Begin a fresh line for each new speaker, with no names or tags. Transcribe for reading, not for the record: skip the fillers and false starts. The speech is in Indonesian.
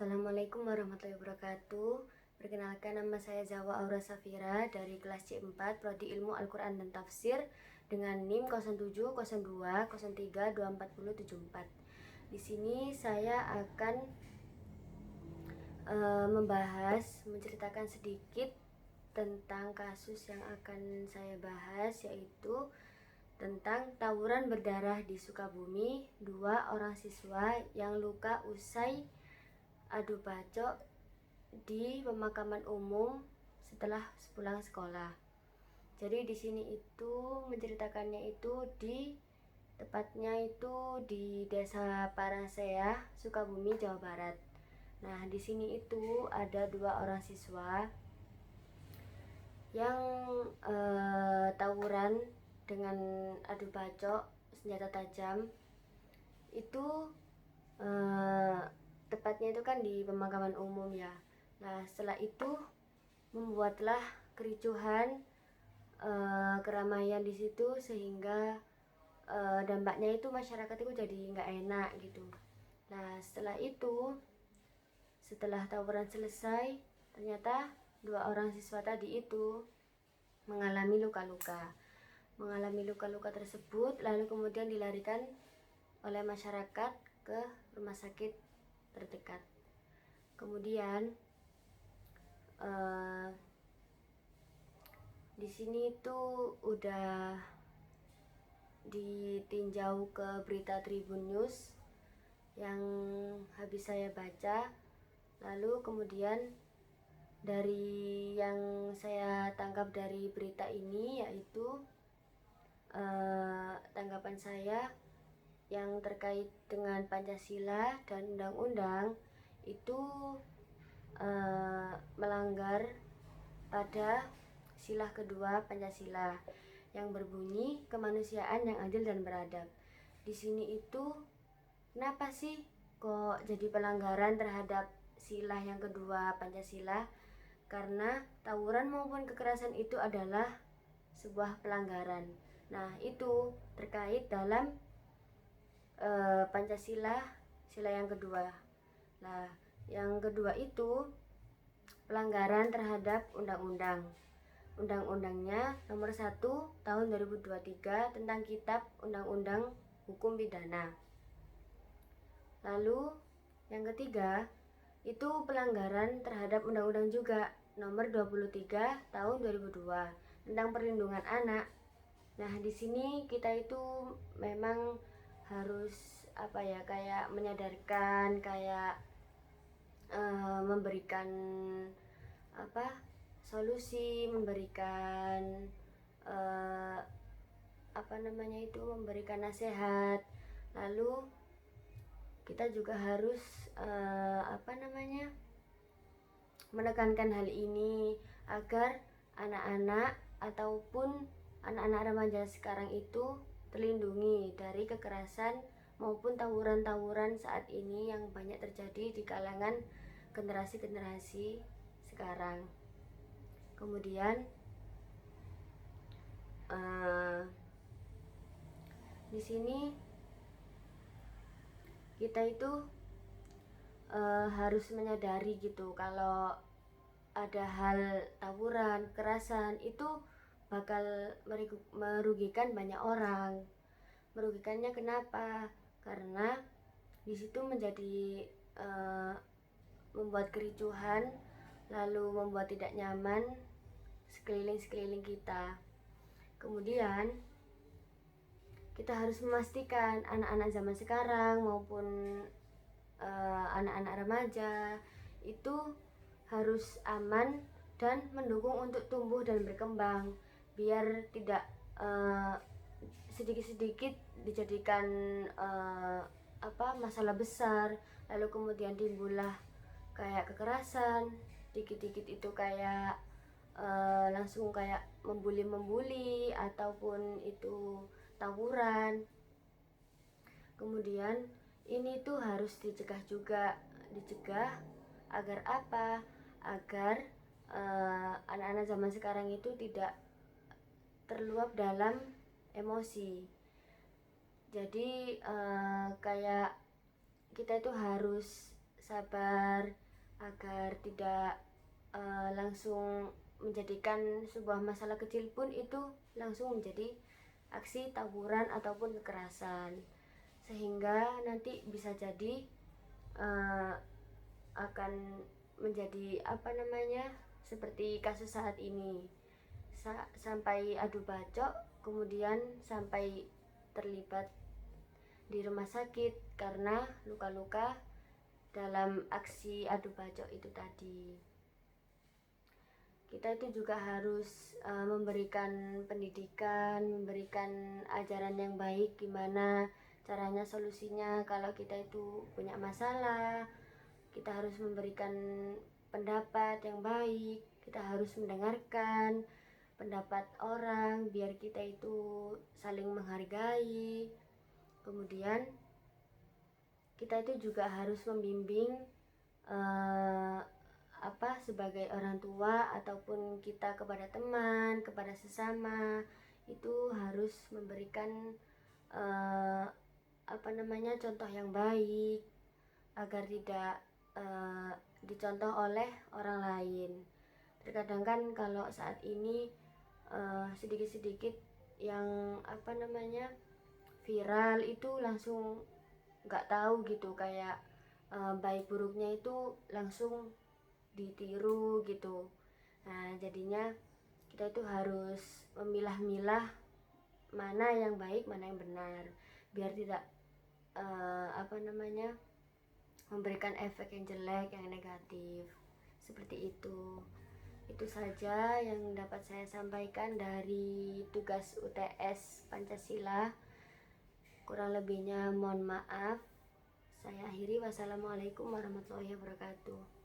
Assalamualaikum warahmatullahi wabarakatuh. Perkenalkan, nama saya Zawa Aura Safira dari kelas C4 Prodi Ilmu Al-Quran dan Tafsir dengan NIM 0702032474. Di sini saya akan menceritakan sedikit tentang kasus yang akan saya bahas, yaitu tentang tawuran berdarah di Sukabumi. Dua orang siswa yang luka usai adu bacok di pemakaman umum setelah pulang sekolah. Jadi di sini itu menceritakannya itu tepatnya itu di Desa Parasea, Sukabumi, Jawa Barat. Nah, di sini itu ada dua orang siswa yang tawuran dengan adu bacok senjata tajam. Itu tepatnya itu kan di pemakaman umum ya. Nah, setelah itu membuatlah kericuhan, keramaian di situ, sehingga dampaknya itu masyarakat itu jadi nggak enak gitu. Nah, setelah tawuran selesai, ternyata dua orang siswa tadi itu mengalami luka-luka tersebut, lalu kemudian dilarikan oleh masyarakat ke rumah sakit terdekat. Kemudian di sini itu udah ditinjau ke berita Tribun News yang habis saya baca. Lalu kemudian dari yang saya tangkap dari berita ini, yaitu tanggapan saya yang terkait dengan Pancasila dan undang-undang itu melanggar pada sila kedua Pancasila yang berbunyi kemanusiaan yang adil dan beradab. Di sini itu kenapa sih kok jadi pelanggaran terhadap sila yang kedua Pancasila? Karena tawuran maupun kekerasan itu adalah sebuah pelanggaran. Nah, itu terkait dalam Pancasila sila yang kedua. Nah, yang kedua itu pelanggaran terhadap undang-undangnya nomor 1 tahun 2023 tentang Kitab Undang-Undang Hukum Pidana. Lalu yang ketiga itu pelanggaran terhadap undang-undang juga nomor 23 tahun 2002 tentang perlindungan anak. Nah, di sini kita itu memang harus kayak menyadarkan, kayak memberikan solusi, memberikan memberikan nasihat. Lalu kita juga harus menekankan hal ini agar anak-anak ataupun anak-anak remaja sekarang itu terlindungi dari kekerasan maupun tawuran-tawuran saat ini yang banyak terjadi di kalangan generasi-generasi sekarang. Kemudian di sini kita itu harus menyadari gitu kalau ada hal tawuran, kekerasan itu bakal merugikan banyak orang. Merugikannya kenapa? Karena di situ menjadi membuat kericuhan, lalu membuat tidak nyaman sekeliling kita. Kemudian kita harus memastikan anak-anak zaman sekarang maupun anak-anak remaja itu harus aman dan mendukung untuk tumbuh dan berkembang, biar tidak sedikit-sedikit dijadikan masalah besar, lalu kemudian timbullah kayak kekerasan, dikit-dikit itu kayak langsung kayak membuli ataupun itu tawuran. Kemudian ini tuh harus dicegah agar apa? Agar anak-anak zaman sekarang itu tidak terluap dalam emosi. Jadi kayak kita itu harus sabar, agar tidak langsung menjadikan sebuah masalah kecil pun itu langsung menjadi aksi tawuran ataupun kekerasan, sehingga nanti bisa jadi akan menjadi seperti kasus saat ini, sampai adu bacok, kemudian sampai terlibat di rumah sakit karena luka-luka dalam aksi adu bacok itu tadi. Kita itu juga harus memberikan pendidikan, memberikan ajaran yang baik, gimana caranya solusinya kalau kita itu punya masalah. Kita harus memberikan pendapat yang baik, kita harus mendengarkan pendapat orang biar kita itu saling menghargai. Kemudian kita itu juga harus membimbing sebagai orang tua ataupun kita kepada teman, kepada sesama, itu harus memberikan contoh yang baik agar tidak dicontoh oleh orang lain. Terkadang kan kalau saat ini sedikit-sedikit yang viral itu langsung nggak tahu gitu, kayak baik buruknya itu langsung ditiru gitu. Nah, jadinya kita itu harus memilah-milah mana yang baik, mana yang benar, biar tidak memberikan efek yang jelek, yang negatif. Seperti itu. Itu saja yang dapat saya sampaikan dari tugas UTS Pancasila. Kurang lebihnya mohon maaf. Saya akhiri. Wassalamualaikum warahmatullahi wabarakatuh.